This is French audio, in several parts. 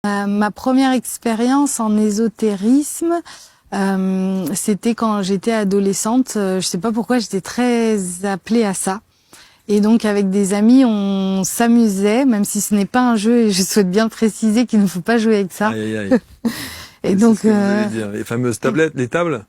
Ma première expérience en ésotérisme, c'était quand j'étais adolescente. Je sais pas pourquoi j'étais très appelée à ça. Et donc avec des amis, on s'amusait, même si ce n'est pas un jeu. Et je souhaite bien préciser qu'il ne faut pas jouer avec ça. Aïe, aïe, aïe. Et donc, ce que vous allez dire. Les fameuses tablettes, les tables.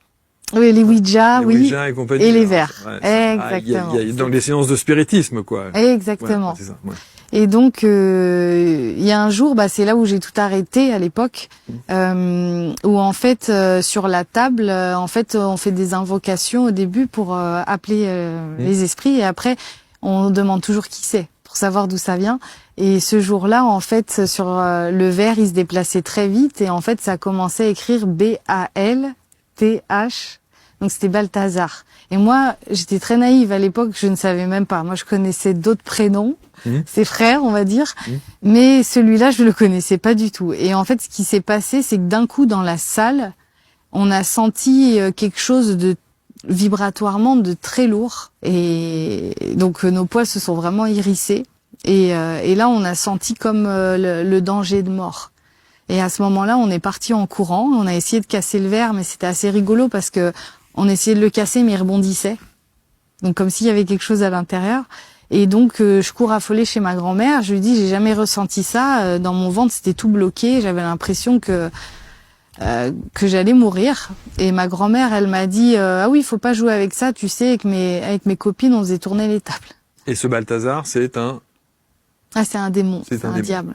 Oui, les Ouija, les oui, Ouija et compagnie. et les Alors, verres. ouais, Exactement. Donc les séances de spiritisme, quoi. Exactement. Ouais, c'est ça, ouais. Et donc, il y a un jour, c'est là où j'ai tout arrêté à l'époque, où en fait, sur la table, en fait, on fait des invocations au début pour appeler les esprits, et après, on demande toujours qui c'est, pour savoir d'où ça vient. Et ce jour-là, en fait, sur le verre, il se déplaçait très vite, et en fait, ça commençait à écrire B-A-L-T-H. Donc c'était Balthazar. Et moi, j'étais très naïve à l'époque, je ne savais même pas. Moi, je connaissais d'autres prénoms, ses frères, on va dire, mais celui-là, je le connaissais pas du tout. Et en fait, ce qui s'est passé, c'est que d'un coup, dans la salle, on a senti quelque chose de vibratoirement de très lourd. Et donc, nos poils se sont vraiment hérissés. Et là, on a senti comme le danger de mort. Et à ce moment-là, on est parti en courant. On a essayé de casser le verre, mais c'était assez rigolo parce que on essayait de le casser, mais il rebondissait. Donc comme s'il y avait quelque chose à l'intérieur. Et donc je cours affolée chez ma grand-mère. Je lui dis, j'ai jamais ressenti ça. Dans mon ventre, c'était tout bloqué. J'avais l'impression que j'allais mourir. Et ma grand-mère, elle m'a dit, ah oui, il faut pas jouer avec ça. Tu sais, avec mes copines, on faisait tourner les tables. Et ce Balthazar, c'est un... Ah, c'est un démon, c'est un démon. diable.